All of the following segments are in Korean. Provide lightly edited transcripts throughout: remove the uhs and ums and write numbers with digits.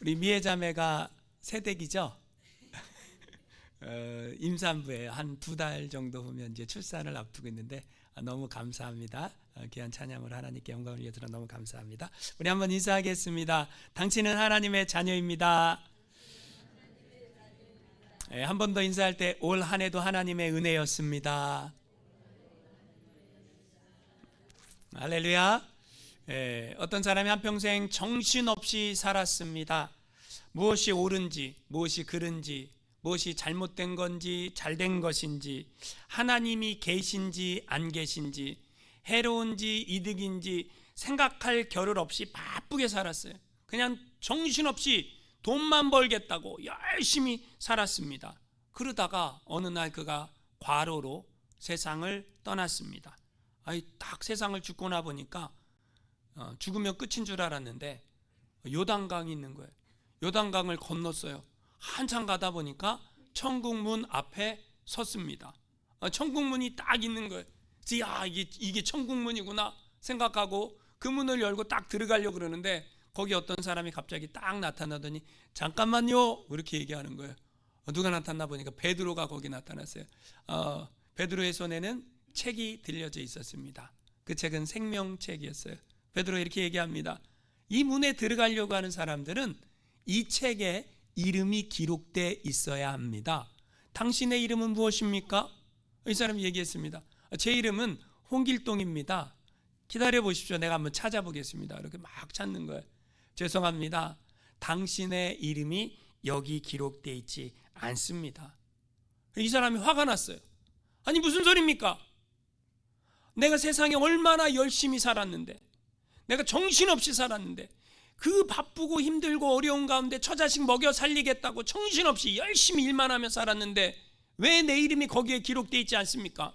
우리 미애자매가 새댁이죠. 임산부에 한 2달 정도 후면 이제 출산을 앞두고 있는데 너무 감사합니다. 귀한 찬양으로 하나님께 영광을 위해서 너무 감사합니다. 우리 한번 인사하겠습니다. 당신은 하나님의 자녀입니다. 한 번 더 인사할 때 올 한 해도 하나님의 은혜였습니다. 할렐루야. 어떤 사람이 한평생 정신없이 살았습니다. 무엇이 옳은지, 무엇이 그른지, 무엇이 잘못된 건지 잘된 것인지, 하나님이 계신지 안 계신지, 해로운지 이득인지 생각할 겨를 없이 바쁘게 살았어요. 그냥 정신없이 돈만 벌겠다고 열심히 살았습니다. 그러다가 어느 날 그가 과로로 세상을 떠났습니다. 딱 세상을 죽고 나 보니까 죽으면 끝인 줄 알았는데 요단강이 있는 거예요. 요단강을 건넜어요. 한참 가다 보니까 천국문 앞에 섰습니다. 천국문이 딱 있는 거예요. 그래서 이게 천국문이구나 생각하고 그 문을 열고 딱 들어가려고 그러는데 거기 어떤 사람이 갑자기 딱 나타나더니 잠깐만요 이렇게 얘기하는 거예요. 누가 나타나 보니까 베드로가 거기 나타났어요. 베드로의 손에는 책이 들려져 있었습니다. 그 책은 생명책이었어요. 베드로 이렇게 얘기합니다. 이 문에 들어가려고 하는 사람들은 이 책에 이름이 기록되어 있어야 합니다. 당신의 이름은 무엇입니까? 이 사람이 얘기했습니다. 제 이름은 홍길동입니다. 기다려 보십시오. 내가 한번 찾아보겠습니다. 이렇게 막 찾는 거예요. 죄송합니다. 당신의 이름이 여기 기록되어 있지 않습니다. 이 사람이 화가 났어요. 아니 무슨 소리입니까? 내가 세상에 얼마나 열심히 살았는데, 내가 정신없이 살았는데, 그 바쁘고 힘들고 어려운 가운데 처자식 먹여 살리겠다고 정신없이 열심히 일만 하며 살았는데 왜 내 이름이 거기에 기록되어 있지 않습니까?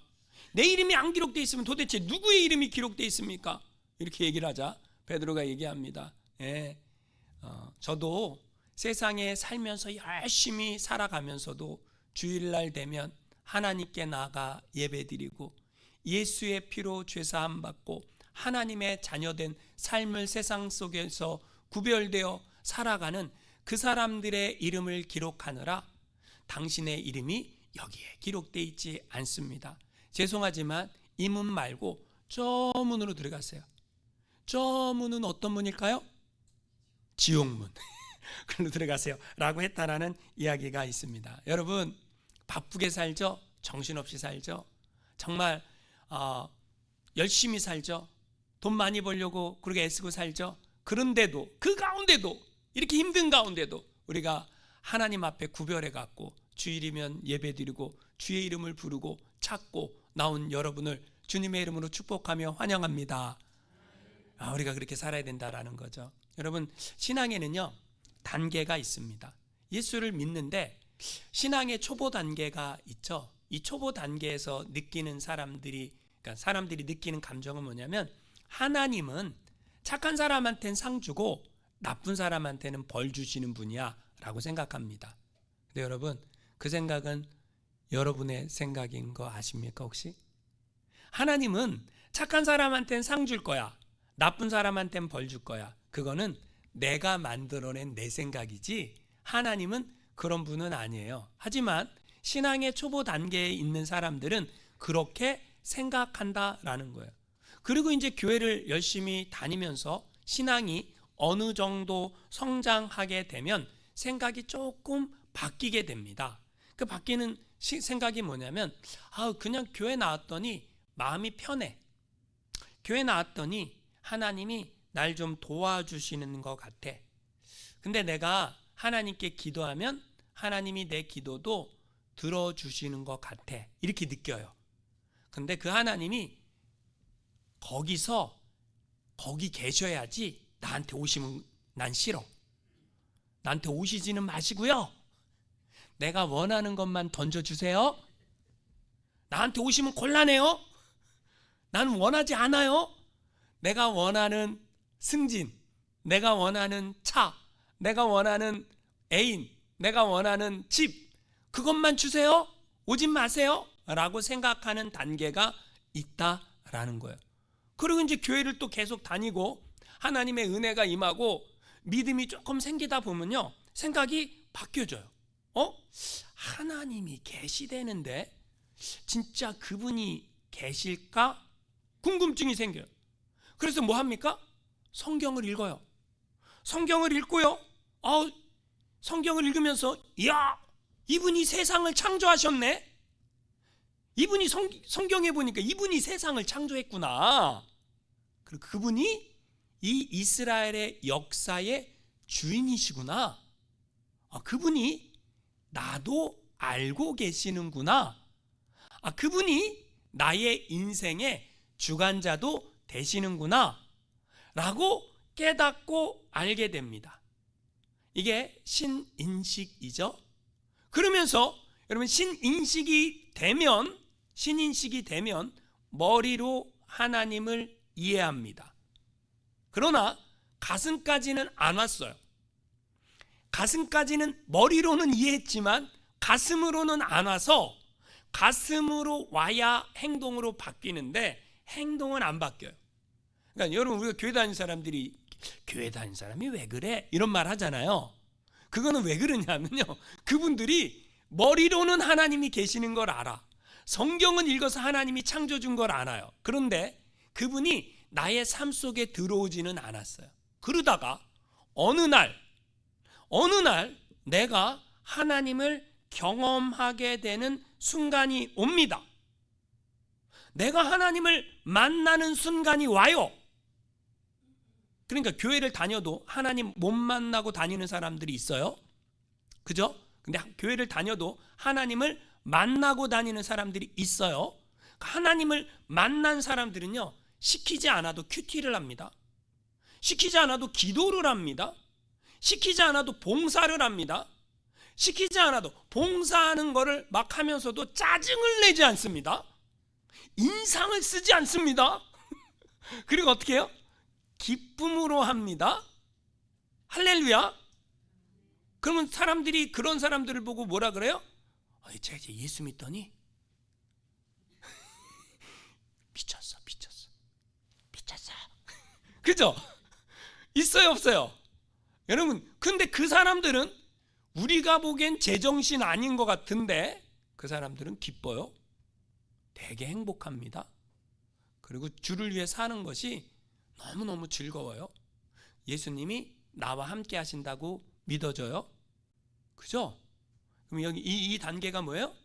내 이름이 안 기록되어 있으면 도대체 누구의 이름이 기록되어 있습니까? 이렇게 얘기를 하자 베드로가 얘기합니다. 저도 세상에 살면서 열심히 살아가면서도 주일날 되면 하나님께 나아가 예배드리고 예수의 피로 죄사함 받고 하나님의 자녀된 삶을 세상 속에서 구별되어 살아가는 그 사람들의 이름을 기록하느라 당신의 이름이 여기에 기록되어 있지 않습니다. 죄송하지만 이 문 말고 저 문으로 들어가세요. 저 문은 어떤 문일까요? 지옥문. 그걸로 들어가세요 라고 했다라는 이야기가 있습니다. 여러분 바쁘게 살죠? 정신없이 살죠? 정말 열심히 살죠? 돈 많이 벌려고 그렇게 애쓰고 살죠? 그런데도 그 가운데도 이렇게 힘든 가운데도 우리가 하나님 앞에 구별해 갖고 주일이면 예배드리고 주의 이름을 부르고 찾고 나온 여러분을 주님의 이름으로 축복하며 환영합니다. 우리가 그렇게 살아야 된다라는 거죠. 여러분 신앙에는요 단계가 있습니다. 예수를 믿는데 신앙의 초보 단계가 있죠. 이 초보 단계에서 느끼는 사람들이 느끼는 감정은 뭐냐면 하나님은 착한 사람한테는 상 주고 나쁜 사람한테는 벌 주시는 분이야 라고 생각합니다. 근데 여러분 그 생각은 여러분의 생각인 거 아십니까 혹시? 하나님은 착한 사람한테는 상 줄 거야, 나쁜 사람한테는 벌 줄 거야. 그거는 내가 만들어낸 내 생각이지 하나님은 그런 분은 아니에요. 하지만 신앙의 초보 단계에 있는 사람들은 그렇게 생각한다라는 거예요. 그리고 이제 교회를 열심히 다니면서 신앙이 어느 정도 성장하게 되면 생각이 조금 바뀌게 됩니다. 그 바뀌는 생각이 뭐냐면 그냥 교회 나왔더니 마음이 편해. 교회 나왔더니 하나님이 날 좀 도와주시는 것 같아. 근데 내가 하나님께 기도하면 하나님이 내 기도도 들어주시는 것 같아. 이렇게 느껴요. 근데 그 하나님이 거기 계셔야지 나한테 오시면 난 싫어. 나한테 오시지는 마시고요. 내가 원하는 것만 던져주세요. 나한테 오시면 곤란해요. 나는 원하지 않아요. 내가 원하는 승진, 내가 원하는 차, 내가 원하는 애인, 내가 원하는 집, 그것만 주세요. 오지 마세요 라고 생각하는 단계가 있다라는 거예요. 그리고 이제 교회를 또 계속 다니고 하나님의 은혜가 임하고 믿음이 조금 생기다 보면요, 생각이 바뀌어져요. 하나님이 계시대는데 진짜 그분이 계실까? 궁금증이 생겨요. 그래서 뭐 합니까? 성경을 읽어요. 성경을 읽고요, 성경을 읽으면서 이야, 이분이 세상을 창조하셨네. 이분이 성경에 보니까 이분이 세상을 창조했구나. 그리고 그분이 이 이스라엘의 역사의 주인이시구나. 그분이 나도 알고 계시는구나. 그분이 나의 인생의 주관자도 되시는구나 라고 깨닫고 알게 됩니다. 이게 신인식이죠. 그러면서 여러분, 신인식이 되면 머리로 하나님을 이해합니다. 그러나 가슴까지는 안 왔어요. 가슴까지는 머리로는 이해했지만 가슴으로는 안 와서, 가슴으로 와야 행동으로 바뀌는데 행동은 안 바뀌어요. 그러니까 여러분, 우리가 교회 다니는 사람들이 교회 다니는 사람이 왜 그래? 이런 말 하잖아요. 그거는 왜 그러냐면요, 그분들이 머리로는 하나님이 계시는 걸 알아. 성경은 읽어서 하나님이 창조준 걸 알아요. 그런데 그분이 나의 삶 속에 들어오지는 않았어요. 그러다가 어느 날 내가 하나님을 경험하게 되는 순간이 옵니다. 내가 하나님을 만나는 순간이 와요. 그러니까 교회를 다녀도 하나님 못 만나고 다니는 사람들이 있어요. 그죠? 근데 교회를 다녀도 하나님을 만나고 다니는 사람들이 있어요. 하나님을 만난 사람들은요, 시키지 않아도 큐티를 합니다. 시키지 않아도 기도를 합니다. 시키지 않아도 봉사를 합니다. 시키지 않아도 봉사하는 거를 막 하면서도 짜증을 내지 않습니다. 인상을 쓰지 않습니다. 그리고 어떻게 해요? 기쁨으로 합니다. 할렐루야. 그러면 사람들이 그런 사람들을 보고 뭐라 그래요? 제가 이제 예수 믿더니 미쳤어. 그죠? 있어요, 없어요? 여러분, 근데 그 사람들은 우리가 보기엔 제정신 아닌 것 같은데 그 사람들은 기뻐요. 되게 행복합니다. 그리고 주를 위해 사는 것이 너무너무 즐거워요. 예수님이 나와 함께 하신다고 믿어져요. 그죠? 그럼 여기 이 단계가 뭐예요?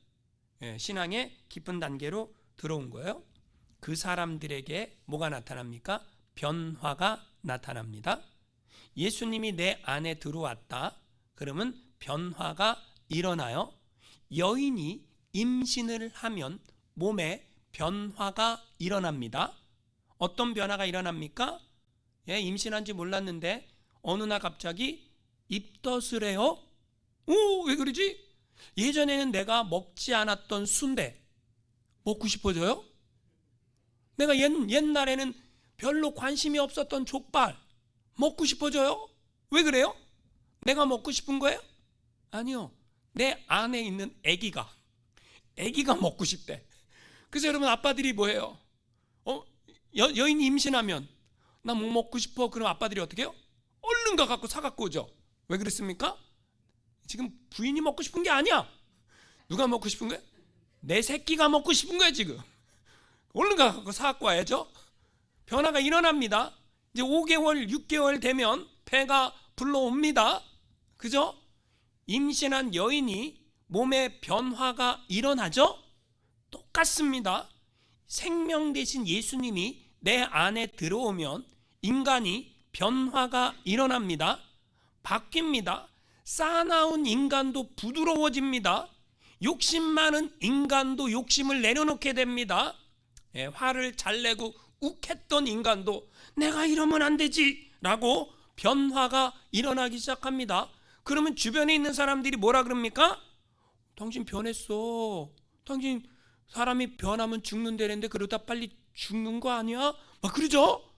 신앙의 깊은 단계로 들어온 거예요. 그 사람들에게 뭐가 나타납니까? 변화가 나타납니다. 예수님이 내 안에 들어왔다. 그러면 변화가 일어나요. 여인이 임신을 하면 몸에 변화가 일어납니다. 어떤 변화가 일어납니까? 임신한지 몰랐는데 어느 날 갑자기 입덧을 해요. 왜 그러지? 예전에는 내가 먹지 않았던 순대 먹고 싶어져요. 내가 옛날에는 별로 관심이 없었던 족발 먹고 싶어져요. 왜 그래요? 내가 먹고 싶은 거예요? 아니요, 내 안에 있는 아기가 먹고 싶대. 그래서 여러분, 아빠들이 뭐예요? 여인이 임신하면 나 뭐 먹고 싶어. 그럼 아빠들이 어떻게 해요? 얼른 가갖고 사갖고 오죠. 왜 그랬습니까? 지금 부인이 먹고 싶은 게 아니야. 누가 먹고 싶은 거야? 내 새끼가 먹고 싶은 거야. 지금 얼른 가갖고 사갖고 와야죠. 변화가 일어납니다. 이제 5개월 6개월 되면 배가 불러옵니다. 그죠? 임신한 여인이 몸에 변화가 일어나죠. 똑같습니다. 생명 대신 예수님이 내 안에 들어오면 인간이 변화가 일어납니다. 바뀝니다. 쌓아나온 인간도 부드러워집니다. 욕심 많은 인간도 욕심을 내려놓게 됩니다. 화를 잘 내고 욱했던 인간도 내가 이러면 안 되지 라고 변화가 일어나기 시작합니다. 그러면 주변에 있는 사람들이 뭐라 그럽니까? 당신 변했어. 당신 사람이 변하면 죽는다는데 그러다 빨리 죽는 거 아니야? 막 그러죠?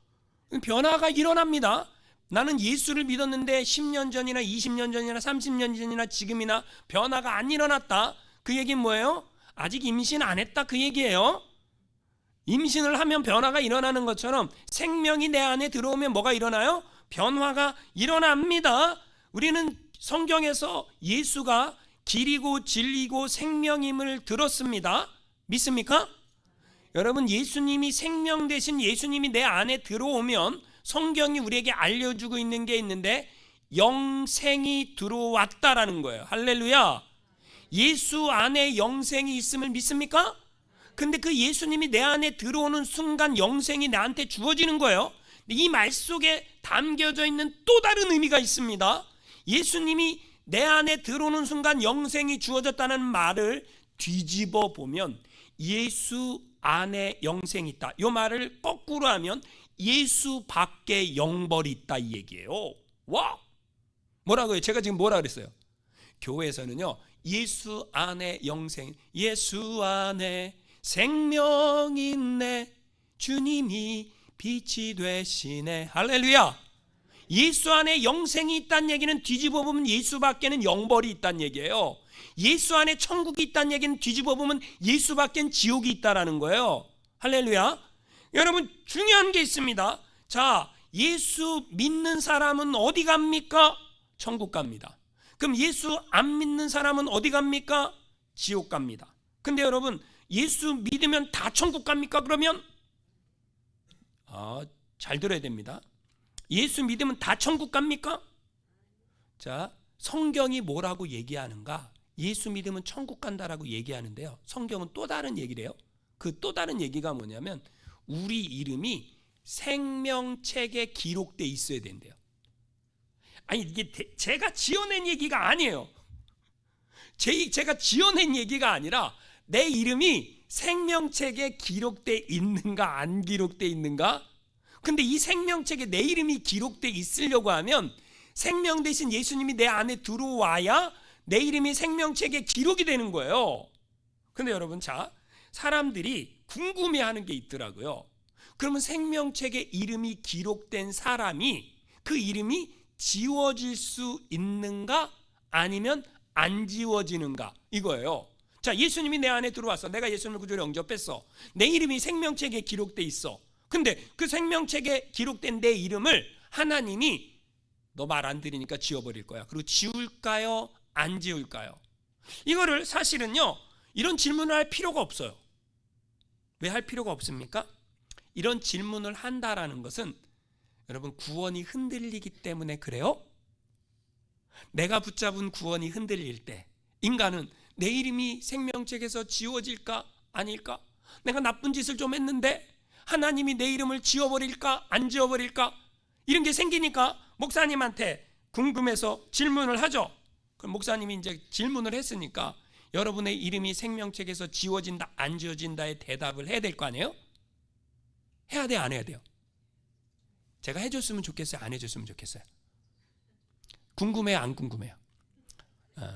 변화가 일어납니다. 나는 예수를 믿었는데 10년 전이나 20년 전이나 30년 전이나 지금이나 변화가 안 일어났다. 그 얘기는 뭐예요? 아직 임신 안 했다, 그 얘기예요. 임신을 하면 변화가 일어나는 것처럼 생명이 내 안에 들어오면 뭐가 일어나요? 변화가 일어납니다. 우리는 성경에서 예수가 길이고 진리고 생명임을 들었습니다. 믿습니까? 여러분, 예수님이 생명 되신 예수님이 내 안에 들어오면 성경이 우리에게 알려주고 있는 게 있는데 영생이 들어왔다라는 거예요. 할렐루야. 예수 안에 영생이 있음을 믿습니까? 근데 그 예수님이 내 안에 들어오는 순간 영생이 나한테 주어지는 거예요. 이 말 속에 담겨져 있는 또 다른 의미가 있습니다. 예수님이 내 안에 들어오는 순간 영생이 주어졌다는 말을 뒤집어 보면 예수 안에 영생이 있다. 이 말을 거꾸로 하면 예수 밖에 영벌이 있다 이 얘기예요. 와! 뭐라고요? 제가 지금 뭐라 그랬어요? 교회에서는요, 예수 안에 영생, 예수 안에 생명이 있네, 주님이 빛이 되시네. 할렐루야. 예수 안에 영생이 있다는 얘기는 뒤집어 보면 예수 밖에는 영벌이 있다는 얘기예요. 예수 안에 천국이 있다는 얘기는 뒤집어 보면 예수 밖엔 지옥이 있다라는 거예요. 할렐루야. 여러분, 중요한 게 있습니다. 자, 예수 믿는 사람은 어디 갑니까? 천국 갑니다. 그럼 예수 안 믿는 사람은 어디 갑니까? 지옥 갑니다. 근데 여러분, 예수 믿으면 다 천국 갑니까? 그러면 잘 들어야 됩니다. 예수 믿으면 다 천국 갑니까? 자, 성경이 뭐라고 얘기하는가? 예수 믿으면 천국 간다라고 얘기하는데요, 성경은 또 다른 얘기를 해요. 그 또 다른 얘기가 뭐냐면 우리 이름이 생명책에 기록돼 있어야 된대요. 아니, 이게 제가 지어낸 얘기가 아니에요. 제가 지어낸 얘기가 아니라 내 이름이 생명책에 기록돼 있는가 안 기록돼 있는가? 근데 이 생명책에 내 이름이 기록돼 있으려고 하면 생명 대신 예수님이 내 안에 들어와야 내 이름이 생명책에 기록이 되는 거예요. 근데 여러분, 자, 사람들이 궁금해하는 게 있더라고요. 그러면 생명책에 이름이 기록된 사람이 그 이름이 지워질 수 있는가 아니면 안 지워지는가, 이거예요. 자, 예수님이 내 안에 들어왔어. 내가 예수님을 구주로 영접했어. 내 이름이 생명책에 기록돼 있어. 근데 그 생명책에 기록된 내 이름을 하나님이 너 말 안 들으니까 지워버릴 거야. 그리고 지울까요? 안 지울까요? 이거를 사실은요, 이런 질문을 할 필요가 없어요. 왜 할 필요가 없습니까? 이런 질문을 한다라는 것은 여러분, 구원이 흔들리기 때문에 그래요. 내가 붙잡은 구원이 흔들릴 때 인간은 내 이름이 생명책에서 지워질까 아닐까? 내가 나쁜 짓을 좀 했는데 하나님이 내 이름을 지워버릴까 안 지워버릴까? 이런 게 생기니까 목사님한테 궁금해서 질문을 하죠. 그럼 목사님이 이제 질문을 했으니까 여러분의 이름이 생명책에서 지워진다 안 지워진다의 대답을 해야 될 거 아니에요? 해야 돼요, 안 해야 돼요? 제가 해줬으면 좋겠어요, 안 해줬으면 좋겠어요? 궁금해요, 안 궁금해요?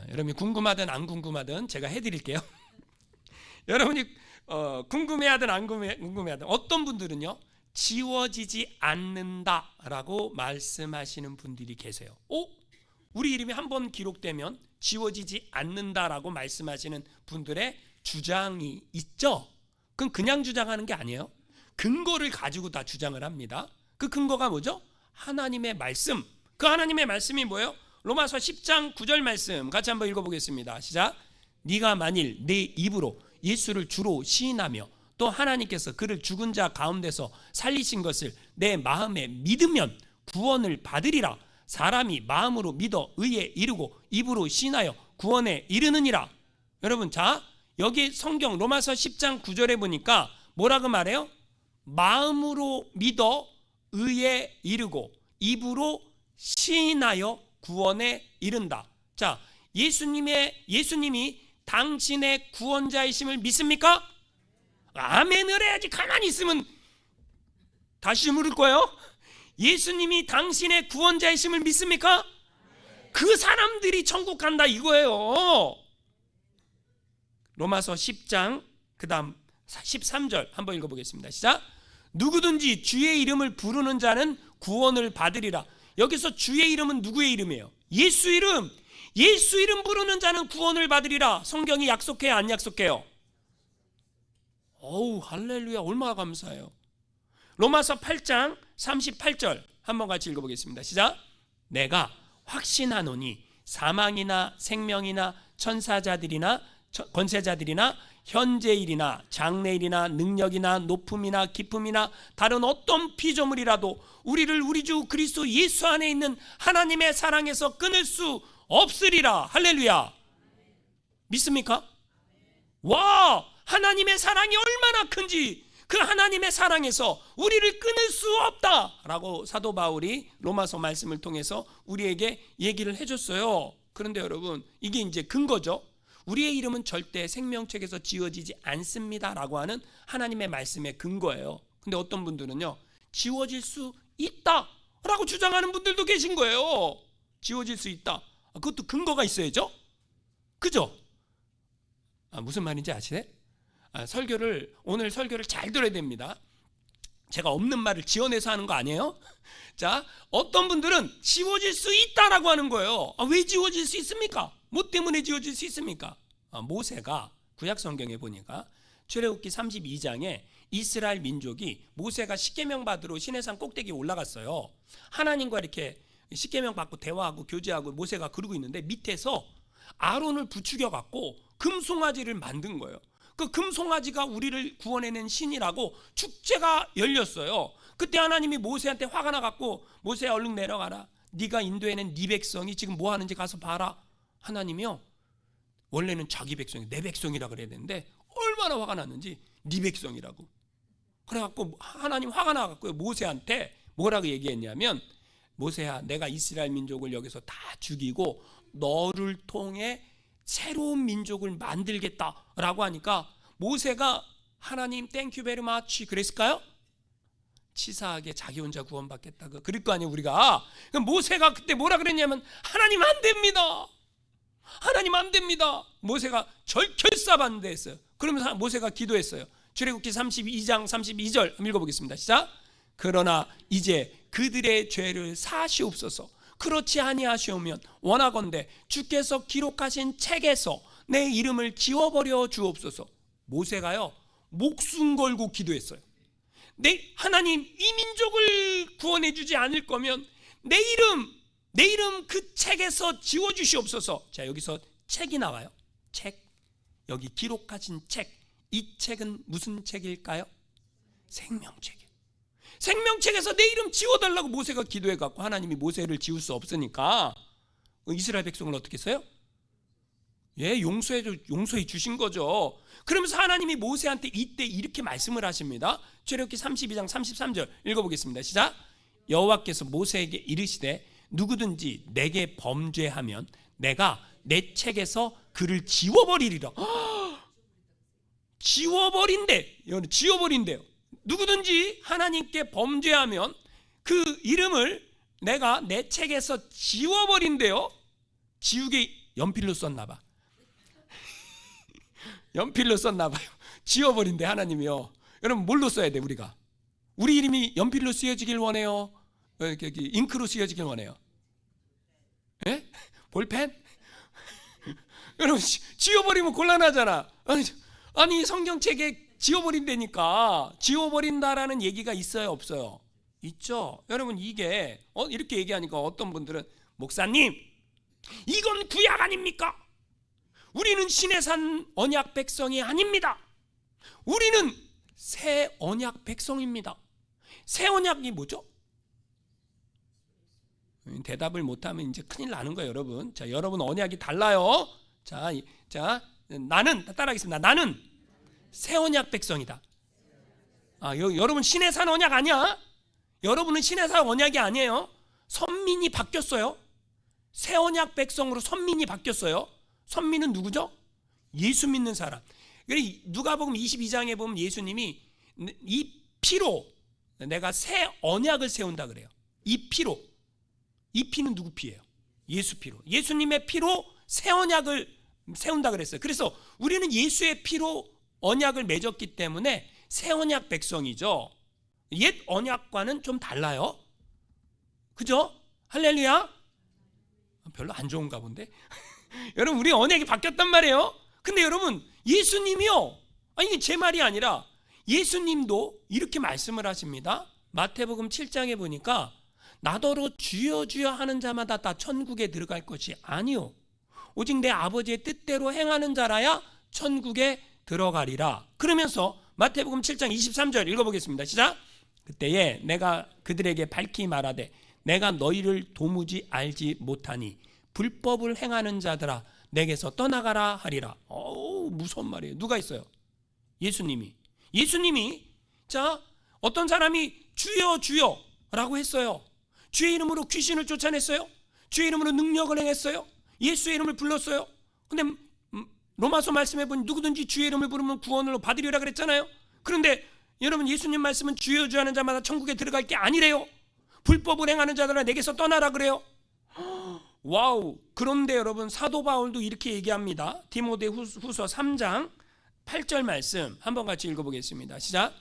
여러분이 궁금하든 안 궁금하든 제가 해드릴게요. 여러분이 궁금해하든 안 궁금해하든 어떤 분들은요, 지워지지 않는다라고 말씀하시는 분들이 계세요. 우리 이름이 한번 기록되면 지워지지 않는다라고 말씀하시는 분들의 주장이 있죠. 그건 그냥 주장하는 게 아니에요. 근거를 가지고 다 주장을 합니다. 그 근거가 뭐죠? 하나님의 말씀. 그 하나님의 말씀이 뭐예요? 로마서 10장 9절 말씀 같이 한번 읽어보겠습니다. 시작. 네가 만일 내 입으로 예수를 주로 시인하며 또 하나님께서 그를 죽은 자 가운데서 살리신 것을 내 마음에 믿으면 구원을 받으리라. 사람이 마음으로 믿어 의에 이르고 입으로 시인하여 구원에 이르느니라. 여러분, 자, 여기 성경 로마서 10장 9절에 보니까 뭐라고 말해요? 마음으로 믿어 의에 이르고 입으로 시인하여 구원에 이른다. 자, 예수님이 당신의 구원자이심을 믿습니까? 아멘을 해야지. 가만히 있으면 다시 물을 거예요. 예수님이 당신의 구원자이심을 믿습니까? 그 사람들이 천국 간다 이거예요. 로마서 10장 그 다음 13절 한번 읽어보겠습니다. 시작. 누구든지 주의 이름을 부르는 자는 구원을 받으리라. 여기서 주의 이름은 누구의 이름이에요? 예수 이름. 예수 이름 부르는 자는 구원을 받으리라. 성경이 약속해요, 안 약속해요? 어우, 할렐루야, 얼마나 감사해요. 로마서 8장 38절 한번 같이 읽어보겠습니다. 시작. 내가 확신하노니 사망이나 생명이나 천사자들이나 권세자들이나 현재일이나 장래일이나 능력이나 높음이나 깊음이나 다른 어떤 피조물이라도 우리를 우리 주 그리스도 예수 안에 있는 하나님의 사랑에서 끊을 수 없으리라. 할렐루야. 믿습니까? 와, 하나님의 사랑이 얼마나 큰지, 그 하나님의 사랑에서 우리를 끊을 수 없다라고 사도 바울이 로마서 말씀을 통해서 우리에게 얘기를 해줬어요. 그런데 여러분, 이게 이제 근거죠. 우리의 이름은 절대 생명책에서 지워지지 않습니다라고 하는 하나님의 말씀의 근거예요. 근데 어떤 분들은요, 지워질 수 있다라고 주장하는 분들도 계신 거예요. 지워질 수 있다. 그것도 근거가 있어야죠. 그죠? 무슨 말인지 아시네? 오늘 설교를 잘 들어야 됩니다. 제가 없는 말을 지어내서 하는 거 아니에요? 자, 어떤 분들은 지워질 수 있다라고 하는 거예요. 왜 지워질 수 있습니까? 뭐 때문에 지워질 수 있습니까? 모세가 구약 성경에 보니까 출애굽기 32장에 이스라엘 민족이 모세가 십계명 받으러 시내산 꼭대기에 올라갔어요. 하나님과 이렇게 십계명 받고 대화하고 교제하고 모세가 그러고 있는데 밑에서 아론을 부추겨 갖고 금송아지를 만든 거예요. 그 금송아지가 우리를 구원해낸 신이라고 축제가 열렸어요. 그때 하나님이 모세한테 화가 나갖고 모세야 얼른 내려가라. 네가 인도해낸 네 백성이 지금 뭐 하는지 가서 봐라. 하나님이요, 원래는 자기 백성이 내 백성이라 그래야 되는데 얼마나 화가 났는지 네 백성이라고. 그래갖고 하나님 화가 나갖고 모세한테 뭐라고 얘기했냐면, 모세야, 내가 이스라엘 민족을 여기서 다 죽이고 너를 통해 새로운 민족을 만들겠다라고 하니까 모세가 하나님 땡큐 베리 마치 그랬을까요? 치사하게 자기 혼자 구원받겠다고 그럴 거 아니에요 우리가. 그럼 모세가 그때 뭐라 그랬냐면, 하나님 안 됩니다. 하나님 안 됩니다. 모세가 결사반대했어요. 그러면서 모세가 기도했어요. 출애굽기 32장 32절 한번 읽어보겠습니다. 시작. 그러나 이제 그들의 죄를 사시옵소서. 그렇지 아니하시오면 원하건대 주께서 기록하신 책에서 내 이름을 지워버려 주옵소서. 모세가요, 목숨 걸고 기도했어요. 하나님, 이 민족을 구원해 주지 않을 거면 내 이름 그 책에서 지워 주시옵소서. 자, 여기서 책이 나와요. 책. 여기 기록하신 책. 이 책은 무슨 책일까요? 생명책이에요. 생명책에서 내 이름 지워달라고 모세가 기도해갖고 하나님이 모세를 지울 수 없으니까 이스라엘 백성을 어떻게 했어요? 용서해 주신 거죠. 그러면서 하나님이 모세한테 이때 이렇게 말씀을 하십니다. 출애굽기 32장 33절 읽어보겠습니다. 시작. 여호와께서 모세에게 이르시되 누구든지 내게 범죄하면 내가 내 책에서 그를 지워버리리라. 지워버린대요. 누구든지 하나님께 범죄하면 그 이름을 내가 내 책에서 지워버린대요. 지우개 연필로 썼나봐. 연필로 썼나봐요. 지워버린대 하나님이요. 여러분, 뭘로 써야 돼? 우리 이름이 연필로 쓰여지길 원해요? 잉크로 쓰여지길 원해요? 예? 볼펜? 여러분, 지워버리면 곤란하잖아. 아니 성경책에 지워버린다니까. 지워버린다라는 얘기가 있어요, 없어요? 있죠. 여러분, 이게 이렇게 얘기하니까 어떤 분들은, 목사님, 이건 구약 아닙니까? 우리는 신의 산 언약 백성이 아닙니다. 우리는 새 언약 백성입니다. 새 언약이 뭐죠? 대답을 못하면 이제 큰일 나는 거예요, 여러분. 자, 여러분 언약이 달라요. 자, 나는 따라하겠습니다. 나는 새 언약 백성이다. 여러분 신의 산 언약 아니야? 여러분은 신의 산 언약이 아니에요. 선민이 바뀌었어요. 새 언약 백성으로 선민이 바뀌었어요. 선민은 누구죠? 예수 믿는 사람. 누가복음 22장에 보면 예수님이 이 피로 내가 새 언약을 세운다 그래요. 이 피로. 이 피는 누구 피예요? 예수 피로. 예수님의 피로 새 언약을 세운다 그랬어요. 그래서 우리는 예수의 피로 언약을 맺었기 때문에 새 언약 백성이죠. 옛 언약과는 좀 달라요. 그죠? 할렐루야. 별로 안 좋은가 본데. 여러분, 우리 언약이 바뀌었단 말이에요. 근데 여러분, 예수님이요, 이게 제 말이 아니라 예수님도 이렇게 말씀을 하십니다. 마태복음 7장에 보니까 나더러 주여 주여 하는 자마다 다 천국에 들어갈 것이 아니요 오직 내 아버지의 뜻대로 행하는 자라야 천국에 들어가리라. 그러면서 마태복음 7장 23절 읽어보겠습니다. 시작. 그때에 내가 그들에게 밝히 말하되 내가 너희를 도무지 알지 못하니 불법을 행하는 자들아 내게서 떠나가라 하리라. 무서운 말이에요. 누가 있어요? 예수님이 자 어떤 사람이 주여 주여 라고 했어요. 주의 이름으로 귀신을 쫓아냈어요. 주의 이름으로 능력을 행했어요. 예수의 이름을 불렀어요. 근데 로마서 말씀해 보니 누구든지 주의 이름을 부르면 구원을 받으리라 그랬잖아요. 그런데 여러분 예수님 말씀은 주여 주여 하는 자마다 천국에 들어갈 게 아니래요. 불법을 행하는 자들아 내게서 떠나라 그래요. 와우. 그런데 여러분 사도 바울도 이렇게 얘기합니다. 디모데후서 3장 8절 말씀 한번 같이 읽어보겠습니다. 시작.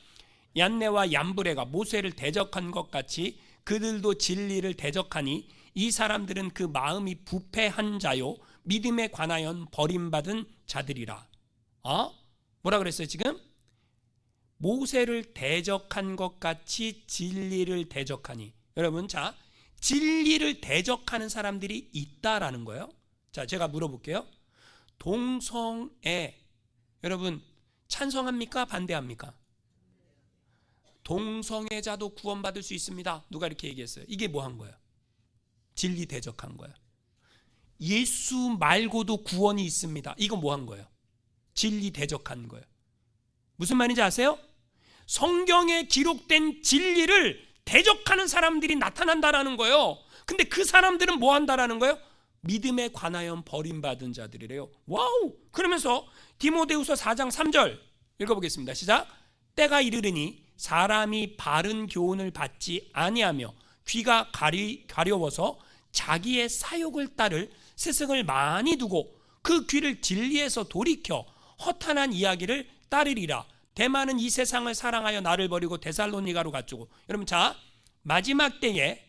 얀네와 얀브레가 모세를 대적한 것 같이 그들도 진리를 대적하니 이 사람들은 그 마음이 부패한 자요 믿음에 관하여 버림받은 자들이라. 뭐라 그랬어요 지금? 모세를 대적한 것 같이 진리를 대적하니. 여러분 자 진리를 대적하는 사람들이 있다라는 거예요. 자 제가 물어볼게요. 동성애 여러분 찬성합니까? 반대합니까? 동성애자도 구원받을 수 있습니다. 누가 이렇게 얘기했어요? 이게 뭐 한 거예요? 진리 대적한 거예요. 예수 말고도 구원이 있습니다. 이거 뭐 한 거예요? 진리 대적한 거예요. 무슨 말인지 아세요? 성경에 기록된 진리를 대적하는 사람들이 나타난다라는 거예요. 근데 그 사람들은 뭐 한다라는 거예요? 믿음에 관하여 버림받은 자들이래요. 와우. 그러면서 디모데후서 4장 3절 읽어보겠습니다. 시작. 때가 이르르니 사람이 바른 교훈을 받지 아니하며 귀가 가려워서 자기의 사욕을 따를 스승을 많이 두고 그 귀를 진리에서 돌이켜 허탄한 이야기를 따르리라. 대만은 이 세상을 사랑하여 나를 버리고 데살로니가로 갔고. 여러분 자 마지막 때에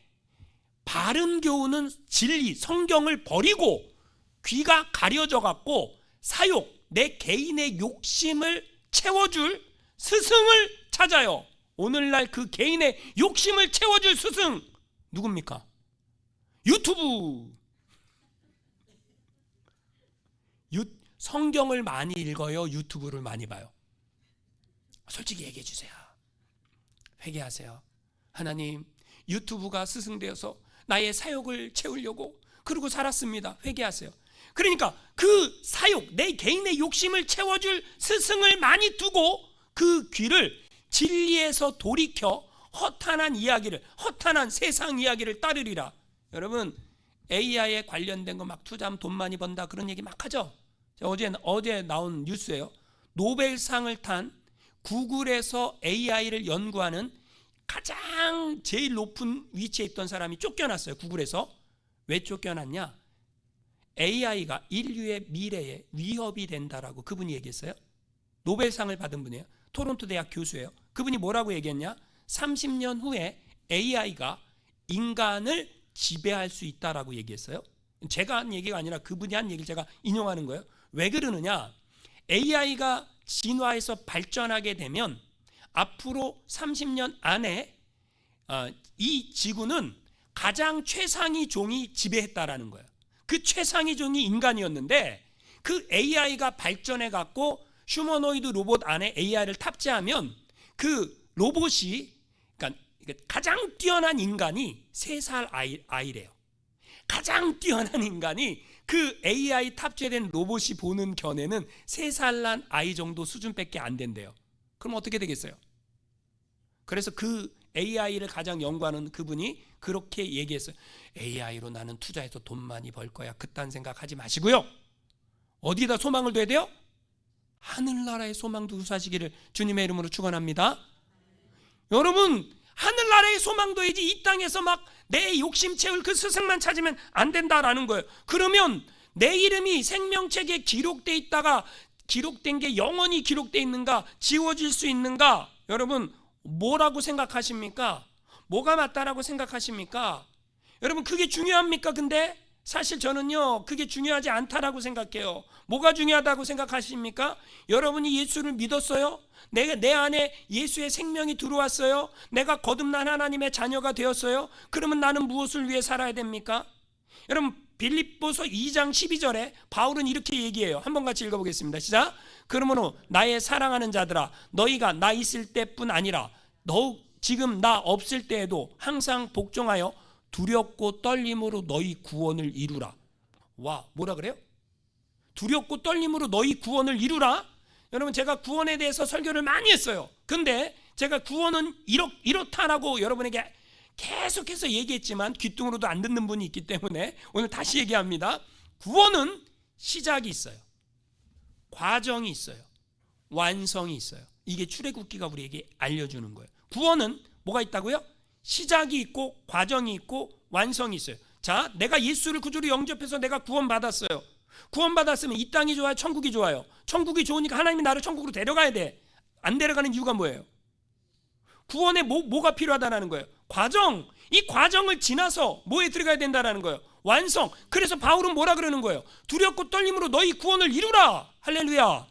바른 교훈은 진리 성경을 버리고 귀가 가려져 갖고 사욕 내 개인의 욕심을 채워줄 스승을 찾아요. 오늘날 그 개인의 욕심을 채워줄 스승 누굽니까? 유튜브. 성경을 많이 읽어요? 유튜브를 많이 봐요? 솔직히 얘기해 주세요. 회개하세요. 하나님 유튜브가 스승되어서 나의 사욕을 채우려고 그러고 살았습니다. 회개하세요. 그러니까 그 사욕 내 개인의 욕심을 채워줄 스승을 많이 두고 그 귀를 진리에서 돌이켜 허탄한 이야기를 허탄한 세상 이야기를 따르리라. 여러분 AI에 관련된 거 막 투자하면 돈 많이 번다 그런 얘기 막 하죠. 어제 나온 뉴스예요. 노벨상을 탄 구글에서 AI를 연구하는 가장 제일 높은 위치에 있던 사람이 쫓겨났어요. 구글에서. 왜 쫓겨났냐? AI가 인류의 미래에 위협이 된다라고 그분이 얘기했어요. 노벨상을 받은 분이에요. 토론토 대학 교수예요. 그분이 뭐라고 얘기했냐? 30년 후에 AI가 인간을 지배할 수 있다라고 얘기했어요. 제가 한 얘기가 아니라 그분이 한 얘기를 제가 인용하는 거예요. 왜 그러느냐? AI가 진화해서 발전하게 되면 앞으로 30년 안에 이 지구는 가장 최상위 종이 지배했다라는 거예요. 그 최상위 종이 인간이었는데 그 AI가 발전해 갖고 휴머노이드 로봇 안에 AI를 탑재하면 그 로봇이 그러니까 가장 뛰어난 인간이 3살 아이래요. 가장 뛰어난 인간이 그 AI 탑재된 로봇이 보는 견해는 3살 난 아이 정도 수준밖에 안 된대요. 그럼 어떻게 되겠어요? 그래서 그 AI를 가장 연구하는 그분이 그렇게 얘기했어요. AI로 나는 투자해서 돈 많이 벌 거야. 그딴 생각하지 마시고요. 어디에다 소망을 둬야 돼요? 하늘나라의 소망 두사시기를 주님의 이름으로 축원합니다. 여러분 하늘나라의 소망 둬야지 이 땅에서 막 내 욕심 채울 그 스승만 찾으면 안 된다라는 거예요. 그러면 내 이름이 생명책에 기록돼 있다가 기록된 게 영원히 기록돼 있는가? 지워질 수 있는가? 여러분 뭐라고 생각하십니까? 뭐가 맞다라고 생각하십니까? 여러분 그게 중요합니까? 근데 사실 저는요, 그게 중요하지 않다라고 생각해요. 뭐가 중요하다고 생각하십니까? 여러분이 예수를 믿었어요? 내 안에 예수의 생명이 들어왔어요? 내가 거듭난 하나님의 자녀가 되었어요? 그러면 나는 무엇을 위해 살아야 됩니까? 여러분, 빌립보서 2장 12절에 바울은 이렇게 얘기해요. 한번 같이 읽어보겠습니다. 시작. 그러므로 나의 사랑하는 자들아, 너희가 나 있을 때뿐 아니라 더욱 지금 나 없을 때에도 항상 복종하여 두렵고 떨림으로 너희 구원을 이루라. 와, 뭐라 그래요? 두렵고 떨림으로 너희 구원을 이루라. 여러분, 제가 구원에 대해서 설교를 많이 했어요. 근데 제가 구원은 이렇다라고 여러분에게 계속해서 얘기했지만 귀뚱으로도 안 듣는 분이 있기 때문에 오늘 다시 얘기합니다. 구원은 시작이 있어요. 과정이 있어요. 완성이 있어요. 이게 출애굽기가 우리에게 알려주는 거예요. 구원은 뭐가 있다고요? 시작이 있고 과정이 있고 완성이 있어요. 자, 내가 예수를 구주로 영접해서 내가 구원받았어요. 구원받았으면 이 땅이 좋아요? 천국이 좋아요? 천국이 좋으니까 하나님이 나를 천국으로 데려가야 돼. 안 데려가는 이유가 뭐예요? 구원에 뭐가 필요하다는 거예요? 과정. 이 과정을 지나서 뭐에 들어가야 된다는 거예요? 완성. 그래서 바울은 뭐라 그러는 거예요? 두렵고 떨림으로 너희 구원을 이루라. 할렐루야.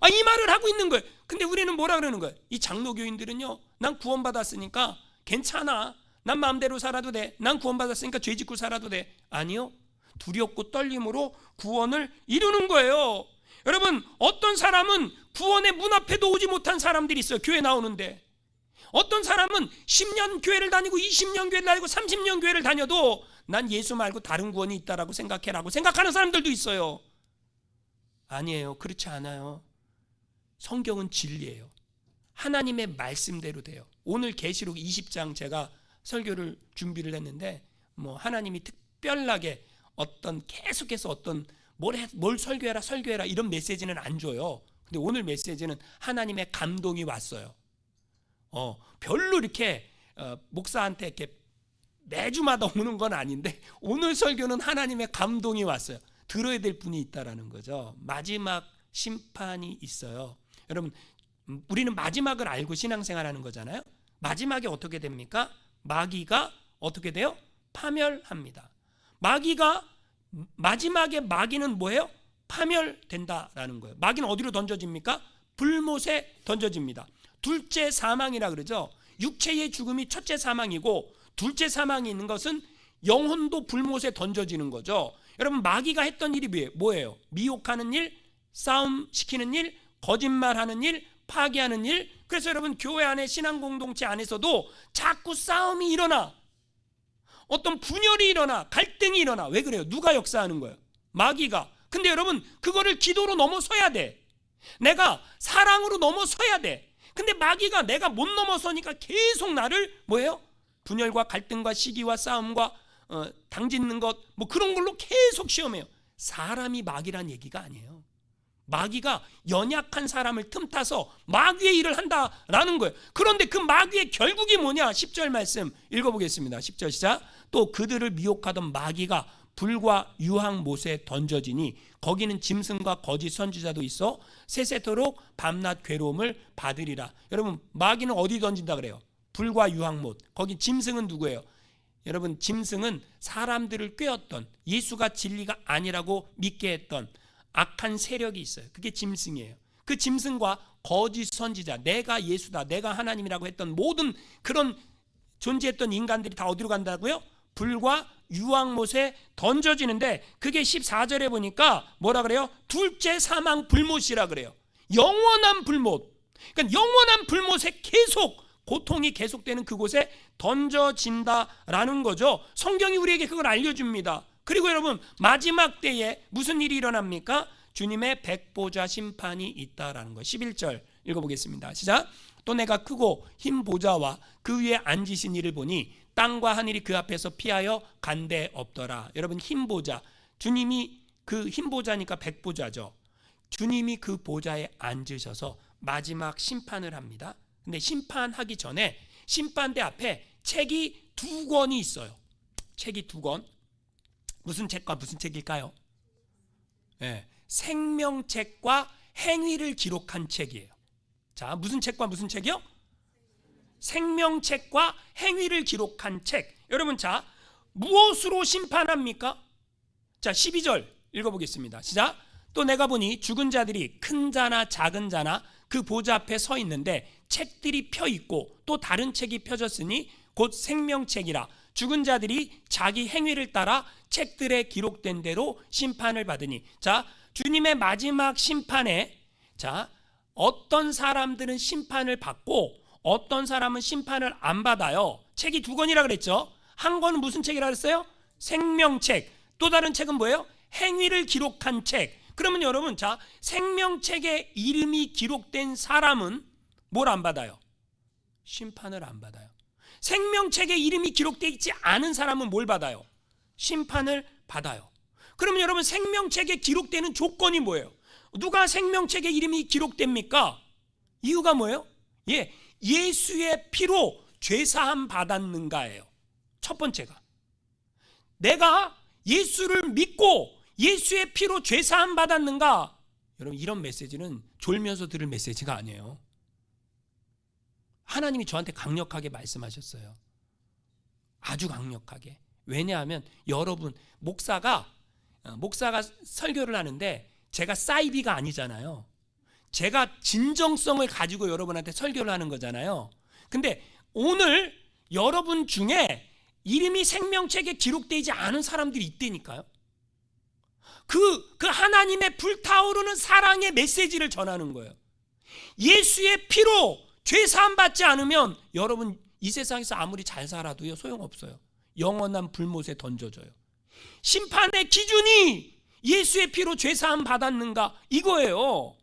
이 말을 하고 있는 거예요. 근데 우리는 뭐라 그러는 거예요? 이 장로교인들은요, 난 구원받았으니까 괜찮아. 난 마음대로 살아도 돼. 난 구원받았으니까 죄 짓고 살아도 돼. 아니요. 두렵고 떨림으로 구원을 이루는 거예요. 여러분, 어떤 사람은 구원의 문 앞에도 오지 못한 사람들이 있어요. 교회 나오는데. 어떤 사람은 10년 교회를 다니고 20년 교회를 다니고 30년 교회를 다녀도 난 예수 말고 다른 구원이 있다라고 생각해라고 생각하는 사람들도 있어요. 아니에요. 그렇지 않아요. 성경은 진리예요. 하나님의 말씀대로 돼요. 오늘 계시록 20장 제가 설교를 준비를 했는데 하나님이 특별하게 계속해서 뭘 설교해라 이런 메시지는 안 줘요. 근데 오늘 메시지는 하나님의 감동이 왔어요. 별로 이렇게 목사한테 이렇게 매주마다 오는 건 아닌데 오늘 설교는 하나님의 감동이 왔어요. 들어야 될 분이 있다라는 거죠. 마지막 심판이 있어요. 여러분, 우리는 마지막을 알고 신앙생활하는 거잖아요. 마지막에 어떻게 됩니까? 마귀가 어떻게 돼요? 파멸합니다. 마지막에 뭐예요? 파멸된다라는 거예요. 마귀는 어디로 던져집니까? 불못에 던져집니다. 둘째 사망이라 그러죠. 육체의 죽음이 첫째 사망이고 둘째 사망이 있는 것은 영혼도 불못에 던져지는 거죠. 여러분, 마귀가 했던 일이 뭐예요? 미혹하는 일, 싸움시키는 일, 거짓말하는 일, 파괴하는 일. 그래서 여러분, 교회 안에 신앙 공동체 안에서도 자꾸 싸움이 일어나, 어떤 분열이 일어나, 갈등이 일어나. 왜 그래요? 누가 역사하는 거예요? 마귀가. 근데 여러분, 그거를 기도로 넘어서야 돼. 내가 사랑으로 넘어서야 돼. 근데 마귀가 내가 못 넘어서니까 계속 나를 분열과 갈등과 시기와 싸움과 당짓는 것 그런 걸로 계속 시험해요. 사람이 마귀란 얘기가 아니에요. 마귀가 연약한 사람을 틈타서 마귀의 일을 한다라는 거예요. 그런데 그 마귀의 결국이 뭐냐? 10절 말씀 읽어보겠습니다. 10절 시작. 또 그들을 미혹하던 마귀가 불과 유황못에 던져지니 거기는 짐승과 거짓 선지자도 있어 세세토록 밤낮 괴로움을 받으리라. 여러분, 마귀는 어디 던진다 그래요? 불과 유황못. 거기 짐승은 누구예요? 여러분, 짐승은 사람들을 꾀었던, 예수가 진리가 아니라고 믿게 했던 악한 세력이 있어요. 그게 짐승이에요. 그 짐승과 거짓 선지자, 내가 예수다, 내가 하나님이라고 했던 모든 그런 존재했던 인간들이 다 어디로 간다고요? 불과 유황못에 던져지는데, 그게 14절에 보니까 뭐라 그래요? 둘째 사망 불못이라 그래요. 영원한 불못. 그러니까 영원한 불못에 계속 고통이 계속되는 그곳에 던져진다라는 거죠. 성경이 우리에게 그걸 알려줍니다. 그리고 여러분, 마지막 때에 무슨 일이 일어납니까? 주님의 백보자 심판이 있다라는 거. 11절 읽어보겠습니다. 시작. 또 내가 크고 흰 보좌와 그 위에 앉으신 이를 보니 땅과 하늘이 그 앞에서 피하여 간데 없더라. 여러분, 흰 보좌, 주님이 그 흰 보좌니까 백보좌죠. 주님이 그 보좌에 앉으셔서 마지막 심판을 합니다. 근데 심판하기 전에 심판대 앞에 책이 2권이 있어요. 책이 2권. 무슨 책과 무슨 책일까요? 네, 생명책과 행위를 기록한 책이에요. 자, 무슨 책과 무슨 책이요? 생명책과 행위를 기록한 책. 여러분, 자, 무엇으로 심판합니까? 자, 12절 읽어보겠습니다. 시작. 또 내가 보니 죽은 자들이 큰 자나 작은 자나 그 보좌 앞에 서 있는데 책들이 펴 있고 또 다른 책이 펴졌으니 곧 생명책이라. 죽은 자들이 자기 행위를 따라 책들에 기록된 대로 심판을 받으니. 자, 주님의 마지막 심판에, 자, 어떤 사람들은 심판을 받고 어떤 사람은 심판을 안 받아요. 책이 두 권이라 그랬죠. 한 권은 무슨 책이라 그랬어요? 생명책. 또 다른 책은 뭐예요? 행위를 기록한 책. 그러면 여러분, 자, 생명책에 이름이 기록된 사람은 뭘 안 받아요? 심판을 안 받아요. 생명책에 이름이 기록되어 있지 않은 사람은 뭘 받아요? 심판을 받아요. 그러면 여러분, 생명책에 기록되는 조건이 뭐예요? 누가 생명책에 이름이 기록됩니까? 이유가 뭐예요? 예수의 피로 죄사함 받았는가예요. 첫 번째가, 내가 예수를 믿고 예수의 피로 죄사함 받았는가? 여러분, 이런 메시지는 졸면서 들을 메시지가 아니에요. 하나님이 저한테 강력하게 말씀하셨어요. 아주 강력하게. 왜냐하면 여러분, 목사가 설교를 하는데 제가 사이비가 아니잖아요. 제가 진정성을 가지고 여러분한테 설교를 하는 거잖아요. 근데 오늘 여러분 중에 이름이 생명책에 기록되지 않은 사람들이 있다니까요. 그 하나님의 불타오르는 사랑의 메시지를 전하는 거예요. 예수의 피로 죄사함 받지 않으면 여러분 이 세상에서 아무리 잘 살아도요 소용없어요. 영원한 불못에 던져져요. 심판의 기준이 예수의 피로 죄사함 받았는가 이거예요.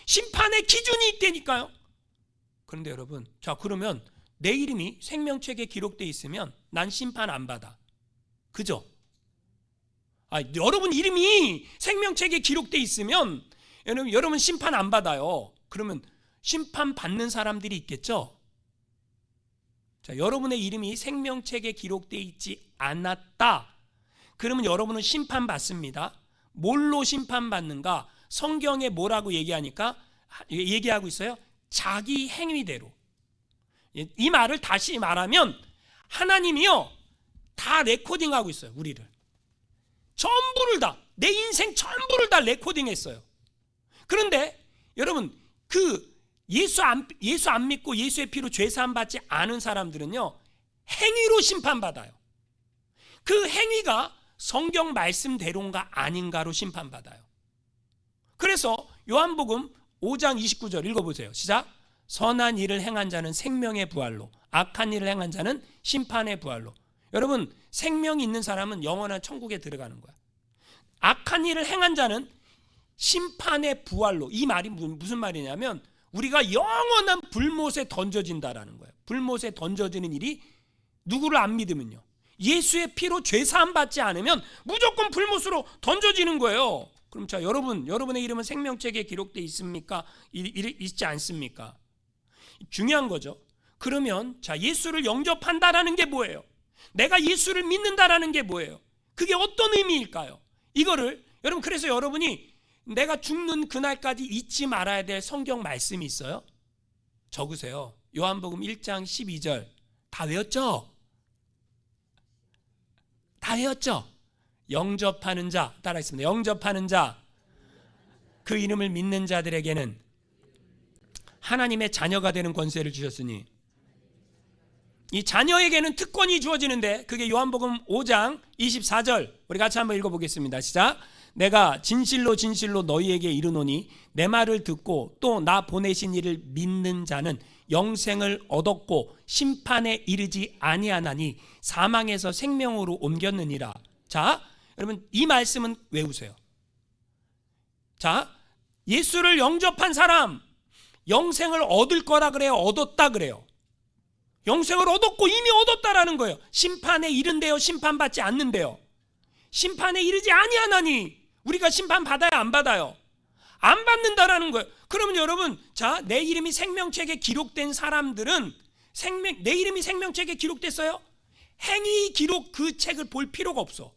심판의 기준이 있다니까요. 그런데 여러분, 자, 그러면 내 이름이 생명책에 기록되어 있으면 난 심판 안 받아. 그죠? 여러분 이름이 생명책에 기록되어 있으면 여러분 심판 안 받아요. 그러면 심판 받는 사람들이 있겠죠? 자, 여러분의 이름이 생명책에 기록되어 있지 않았다. 그러면 여러분은 심판 받습니다. 뭘로 심판 받는가? 성경에 뭐라고 얘기하고 있어요? 자기 행위대로. 이 말을 다시 말하면 하나님이요 다 레코딩하고 있어요. 우리를 전부를 다, 내 인생 전부를 다 레코딩했어요. 그런데 여러분, 예수 안 믿고 예수의 피로 죄사함 받지 않은 사람들은요 행위로 심판받아요. 그 행위가 성경 말씀대로인가 아닌가로 심판받아요. 그래서 요한복음 5장 29절 읽어보세요. 시작. 선한 일을 행한 자는 생명의 부활로, 악한 일을 행한 자는 심판의 부활로. 여러분, 생명이 있는 사람은 영원한 천국에 들어가는 거야. 악한 일을 행한 자는 심판의 부활로. 이 말이 무슨 말이냐면 우리가 영원한 불못에 던져진다라는 거예요. 불못에 던져지는 일이 누구를 안 믿으면요, 예수의 피로 죄사함 받지 않으면 무조건 불못으로 던져지는 거예요. 그럼 자, 여러분의 이름은 생명책에 기록되어 있습니까? 있지 않습니까? 중요한 거죠. 그러면 자, 예수를 영접한다라는 게 뭐예요? 내가 예수를 믿는다라는 게 뭐예요? 그게 어떤 의미일까요? 이거를 여러분, 그래서 여러분이 내가 죽는 그날까지 잊지 말아야 될 성경 말씀이 있어요. 적으세요. 요한복음 1장 12절. 다 외웠죠? 다 외웠죠? 영접하는 자, 따라 있습니다. 영접하는 자, 그 이름을 믿는 자들에게는 하나님의 자녀가 되는 권세를 주셨으니. 이 자녀에게는 특권이 주어지는데 그게 요한복음 5장 24절. 우리 같이 한번 읽어보겠습니다. 시작. 내가 진실로 진실로 너희에게 이르노니 내 말을 듣고 또 나 보내신 이를 믿는 자는 영생을 얻었고 심판에 이르지 아니하나니 사망에서 생명으로 옮겼느니라. 자, 여러분 이 말씀은 외우세요. 자, 예수를 영접한 사람 영생을 얻을 거라 그래요? 얻었다 그래요? 영생을 얻었고 이미 얻었다라는 거예요. 심판에 이른대요? 심판받지 않는데요? 심판에 이르지 아니하나니. 우리가 심판 받아야 안 받아요? 안 받는다라는 거예요. 그러면 여러분, 자, 내 이름이 생명책에 기록된 사람들은 내 이름이 생명책에 기록됐어요? 행위 기록 그 책을 볼 필요가 없어.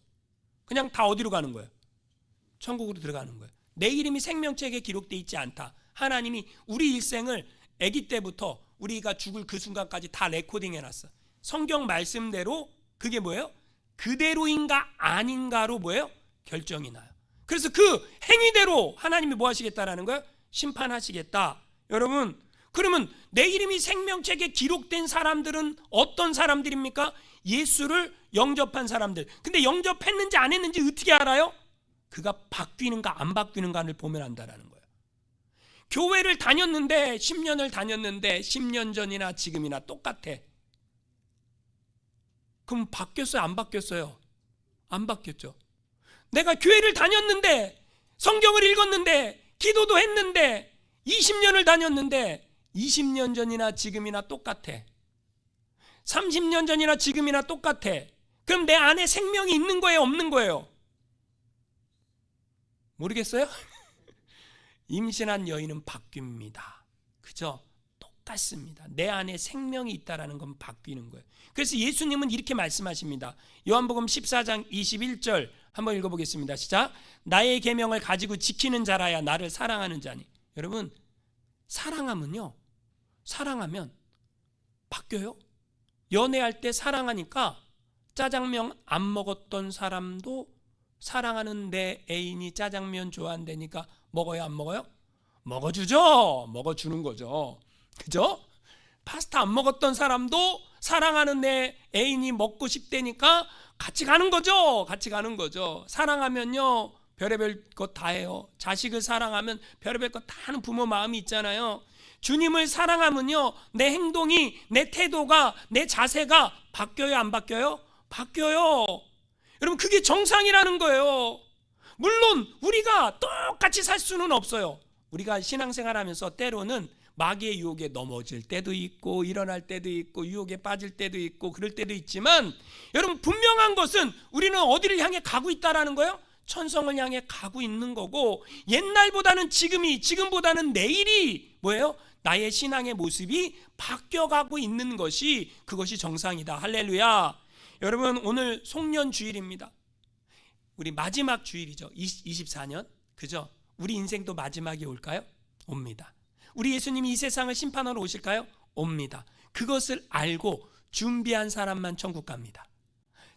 그냥 다 어디로 가는 거예요? 천국으로 들어가는 거예요. 내 이름이 생명책에 기록되어 있지 않다. 하나님이 우리 일생을 아기 때부터 우리가 죽을 그 순간까지 다 레코딩 해놨어. 성경 말씀대로 그게 뭐예요? 그대로인가 아닌가로 뭐예요? 결정이 나요. 그래서 그 행위대로 하나님이 뭐 하시겠다라는 거예요? 심판하시겠다. 여러분, 그러면 내 이름이 생명책에 기록된 사람들은 어떤 사람들입니까? 예수를 영접한 사람들. 근데 영접했는지 안 했는지 어떻게 알아요? 그가 바뀌는가 안 바뀌는가를 보면 안다라는 거예요. 교회를 다녔는데 10년을 다녔는데 10년 전이나 지금이나 똑같아. 그럼 바뀌었어요? 안 바뀌었어요? 안 바뀌었죠. 내가 교회를 다녔는데 성경을 읽었는데 기도도 했는데 20년을 다녔는데 20년 전이나 지금이나 똑같아. 30년 전이나 지금이나 똑같아. 그럼 내 안에 생명이 있는 거예요? 없는 거예요? 모르겠어요? 임신한 여인은 바뀝니다. 그죠? 똑같습니다. 내 안에 생명이 있다라는 건 바뀌는 거예요. 그래서 예수님은 이렇게 말씀하십니다. 요한복음 14장 21절 한번 읽어보겠습니다. 시작. 나의 계명을 가지고 지키는 자라야 나를 사랑하는 자니. 여러분, 사랑하면요, 사랑하면 바뀌어요. 연애할 때 사랑하니까 짜장면 안 먹었던 사람도 사랑하는 내 애인이 짜장면 좋아한다니까 먹어요, 안 먹어요? 먹어주죠. 먹어주는 거죠. 그죠? 파스타 안 먹었던 사람도 사랑하는 내 애인이 먹고 싶다니까 같이 가는 거죠. 같이 가는 거죠. 사랑하면요, 별의별 것 다 해요. 자식을 사랑하면 별의별 것 다 하는 부모 마음이 있잖아요. 주님을 사랑하면요, 내 행동이, 내 태도가, 내 자세가 바뀌어요, 안 바뀌어요? 바뀌어요. 여러분, 그게 정상이라는 거예요. 물론 우리가 똑같이 살 수는 없어요. 우리가 신앙생활하면서 때로는 마귀의 유혹에 넘어질 때도 있고 일어날 때도 있고 유혹에 빠질 때도 있고 그럴 때도 있지만, 여러분, 분명한 것은 우리는 어디를 향해 가고 있다라는 거예요? 천성을 향해 가고 있는 거고, 옛날보다는 지금이, 지금보다는 내일이 뭐예요? 나의 신앙의 모습이 바뀌어가고 있는 것이, 그것이 정상이다. 할렐루야. 여러분, 오늘 송년 주일입니다. 우리 마지막 주일이죠. 24년. 그죠? 우리 인생도 마지막이 올까요? 옵니다. 우리 예수님이 이 세상을 심판하러 오실까요? 옵니다. 그것을 알고 준비한 사람만 천국 갑니다.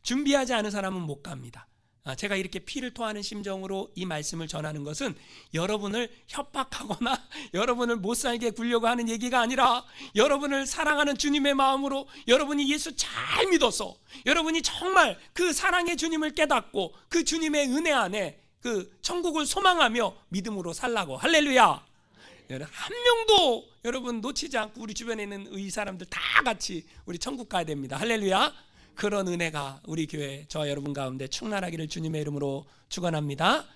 준비하지 않은 사람은 못 갑니다. 제가 이렇게 피를 토하는 심정으로 이 말씀을 전하는 것은 여러분을 협박하거나 여러분을 못 살게 굴려고 하는 얘기가 아니라, 여러분을 사랑하는 주님의 마음으로 여러분이 예수 잘 믿어서 여러분이 정말 그 사랑의 주님을 깨닫고 그 주님의 은혜 안에 그 천국을 소망하며 믿음으로 살라고. 할렐루야. 한 명도 여러분 놓치지 않고 우리 주변에 있는 이 사람들 다 같이 우리 천국 가야 됩니다. 할렐루야. 그런 은혜가 우리 교회, 저와 여러분 가운데 충만하기를 주님의 이름으로 축원합니다.